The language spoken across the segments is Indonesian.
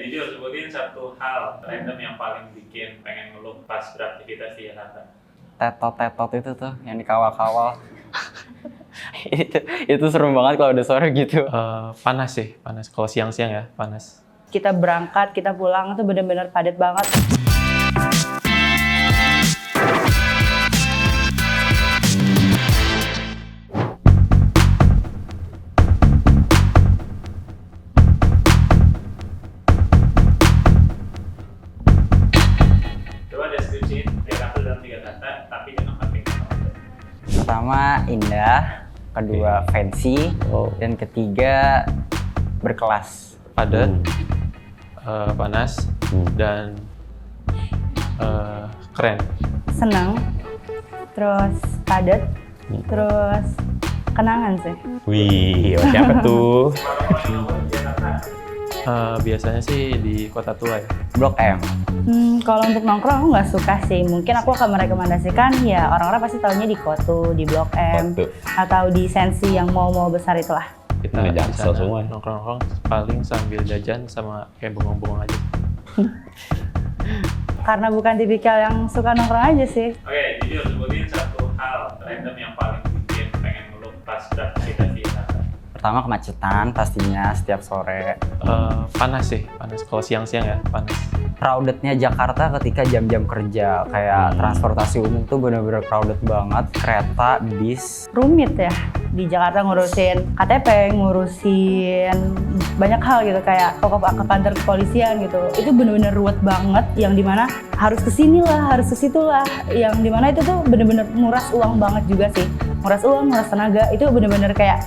jujur sebutin satu hal random yang paling bikin pengen ngeluh pas beraktivitas di Jakarta. Tetot itu tuh yang dikawal-kawal. itu serem banget kalau udah sore gitu. Panas sih, panas. Kalau siang-siang ya, panas. Kita berangkat, kita pulang itu benar-benar padat banget. Coba deskripsiin Jakarta dalam 3 kata, tapi dengan penting. Pertama indah, kedua fancy, dan ketiga berkelas. Padat, panas, dan keren. Senang, terus padat, terus kenangan sih. Wih, siapa tuh? Biasanya sih di kota tua ya. Blok M. Kalau untuk nongkrong aku nggak suka sih. Mungkin aku akan merekomendasikan ya orang-orang pasti taunya di Koto, di Blok M, Koto. atau di Sensi yang mall-mall besar itulah. Kita Ini di Jaksel sana semua. nongkrong-nongkrong paling sambil jajan sama kayak bengong-bengong aja. Karena bukan tipikal yang suka nongkrong aja sih. Oke, jujur sebutin satu hal random yang paling bikin pengen ngeluh pas beraktivitas di Jakarta. Pertama kemacetan pastinya setiap sore. Panas sih, panas. Kalau siang-siang ya, panas. Crowdednya Jakarta ketika jam-jam kerja, kayak transportasi umum tuh bener-bener crowded banget. Kereta, bis. Rumit ya di Jakarta ngurusin KTP, ngurusin banyak hal gitu kayak ke kantor kepolisian gitu. Itu bener-bener ruwet banget yang dimana harus kesini lah, harus kesitu lah. Yang dimana itu tuh bener-bener nguras uang banget juga sih. Nguras uang, nguras tenaga, itu bener-bener kayak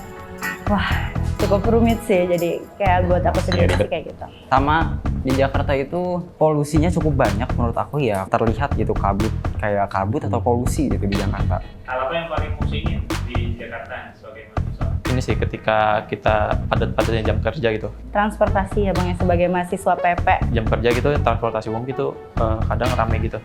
wah cukup rumit sih. Jadi kayak buat aku sendiri sih kayak gitu. Sama di Jakarta itu polusinya cukup banyak menurut aku ya. Terlihat gitu kabut, kayak kabut atau polusi gitu di Jakarta. Hal apa yang paling pusingin di Jakarta sebagai mahasiswa? Ini sih ketika kita padat-padatnya jam kerja gitu. Transportasi ya Bang ya, sebagai mahasiswa PP. Jam kerja gitu, transportasi umum gitu, kadang rame gitu.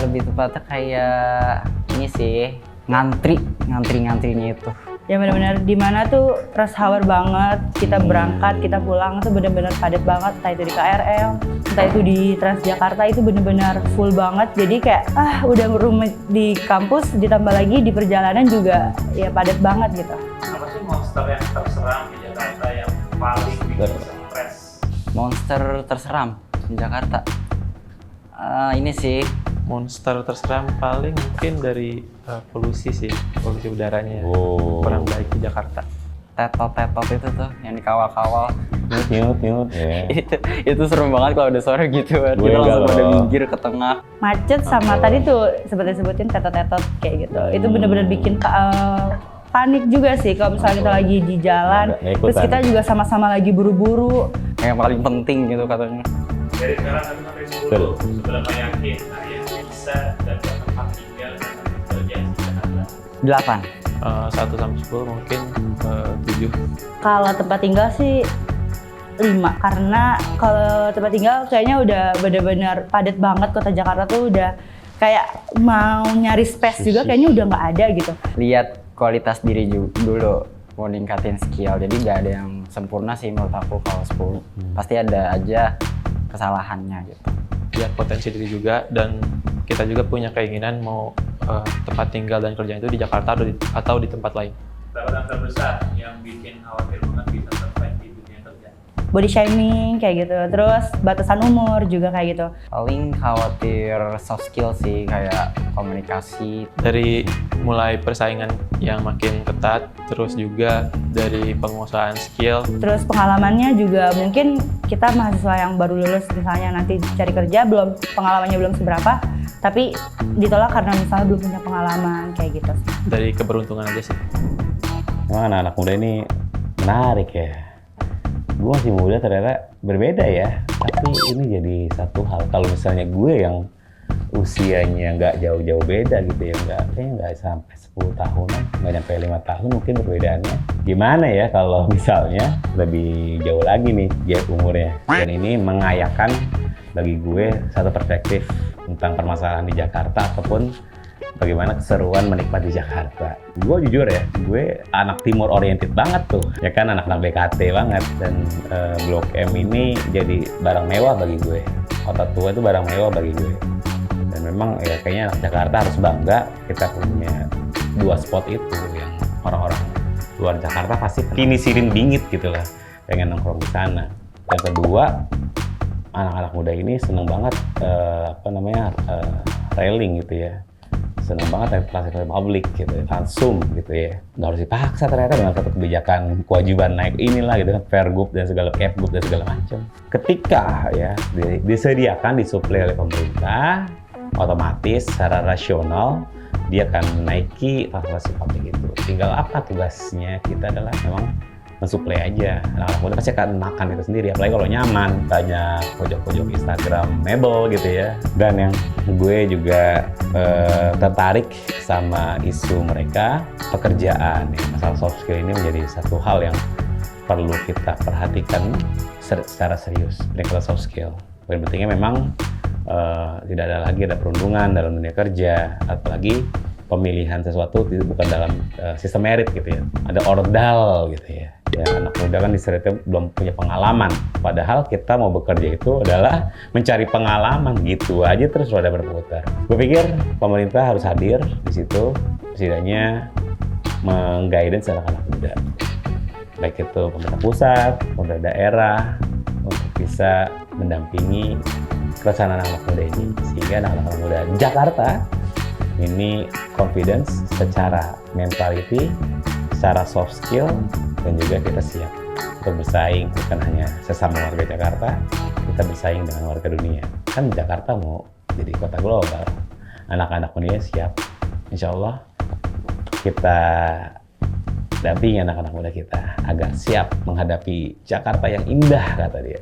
Lebih tepatnya kayak ini sih, ngantri-ngantrinya itu. Ya benar-benar di mana tuh rush hour banget. Kita berangkat, kita pulang tuh benar-benar padat banget. Entah itu di KRL, entah itu di Transjakarta itu benar-benar full banget. Jadi kayak udah rumit di kampus, ditambah lagi di perjalanan juga ya padat banget gitu. Apa sih monster yang terseram di Jakarta yang paling bikin stres? Monster terseram di Jakarta. Ini sih, Monster terseram paling mungkin dari polusi sih, polusi udaranya kurang baik di Jakarta. tetot itu tuh yang dikawal-kawal. Nyut ya. itu serem banget kalau udah sore gitu kan. Gue Kita langsung galau. pada minggir ke tengah. Macet sama tadi tuh sebutin tetot-tetot kayak gitu. Itu benar-benar bikin panik juga sih kalau misalnya kita lagi di jalan. Nggak ikutan. Terus kita juga sama-sama lagi buru-buru. Yang paling penting gitu katanya. Dari sekarang 1 sampai 10, seberapa yakin kalian bisa dapat tempat tinggal dan tempat kerja di Jakarta? 8. 1 sampai 10 mungkin 7. Kalau tempat tinggal sih 5, karena kalau tempat tinggal kayaknya udah benar-benar padat banget. Kota Jakarta tuh udah kayak mau nyari space juga kayaknya udah nggak ada gitu. Lihat kualitas diri dulu, mau ningkatin skill. Jadi nggak ada yang sempurna sih menurut aku kalau 10. Pasti ada aja kesalahannya gitu. Lihat potensi diri juga, dan kita juga punya keinginan mau tempat tinggal dan kerja itu di Jakarta atau di tempat lain. Tawaran terbesar yang bikin khawatir banget bisa survive di dunia kerja? Body shaming kayak gitu, terus batasan umur juga kayak gitu. Paling khawatir soft skill sih, kayak komunikasi. Dari mulai persaingan yang makin ketat, terus juga dari penguasaan skill. Terus pengalamannya juga mungkin kita mahasiswa yang baru lulus misalnya nanti cari kerja pengalamannya belum seberapa, tapi ditolak karena misalnya belum punya pengalaman kayak gitu. Dari keberuntungan aja sih. Emang anak-anak muda ini menarik ya. Gue masih muda ternyata berbeda ya. Tapi ini jadi satu hal. Kalau misalnya gue yang usianya nggak jauh-jauh beda gitu ya, kayaknya nggak sampai 10 tahunan, nggak sampai 5 tahun mungkin perbedaannya. Gimana ya kalau misalnya lebih jauh lagi nih gap umurnya. Dan ini mengayakan bagi gue satu perspektif tentang permasalahan di Jakarta ataupun bagaimana keseruan menikmati Jakarta. Gue jujur ya, gue anak timur oriented banget tuh, ya kan, anak-anak BKT banget. Dan Blok M ini jadi barang mewah bagi gue. Kota tua itu barang mewah bagi gue. Dan memang ya kayaknya anak Jakarta harus bangga kita punya 2 spot itu yang orang-orang luar Jakarta pasti kini sirin bingit gitu lah, pengen nongkrong di sana. Yang kedua, anak-anak muda ini seneng banget railing gitu ya, seneng banget transportasi publik gitu, langsung gitu ya, nggak harus dipaksa ternyata dengan satu kebijakan kewajiban naik inilah gitu kan, Pergub dan segala Kepgub dan segala macam. Ketika ya disediakan, disuplai oleh pemerintah, otomatis secara rasional dia akan menaiki transportasi publik itu. Tinggal apa tugasnya kita adalah memang mensuplai aja. Anak-anak muda pasti akan makan itu sendiri, apalagi kalau nyaman, banyak pojok-pojok Instagramable gitu ya. Dan yang gue juga tertarik sama isu mereka, pekerjaan ya. Masalah soft skill ini menjadi satu hal yang perlu kita perhatikan secara serius. Ini kalau soft skill, poin pentingnya memang tidak ada lagi ada perundungan dalam dunia kerja, apalagi pemilihan sesuatu bukan dalam sistem merit gitu ya, ada ordal gitu ya. Ya, anak muda kan disebutnya belum punya pengalaman, padahal kita mau bekerja itu adalah mencari pengalaman, gitu aja terus roda berputar. Gue pikir pemerintah harus hadir di situ, setidaknya meng-guidance anak-anak muda, baik itu pemerintah pusat, pemerintah daerah, untuk bisa mendampingi keresahan anak-anak muda ini, sehingga anak-anak muda Jakarta ini confidence secara mentality, secara soft skill, dan juga kita siap untuk bersaing bukan hanya sesama warga Jakarta, kita bersaing dengan warga dunia. Kan Jakarta mau jadi kota global, anak-anak muda siap. Insya Allah kita dampingi anak-anak muda kita agar siap menghadapi Jakarta yang indah, kata dia.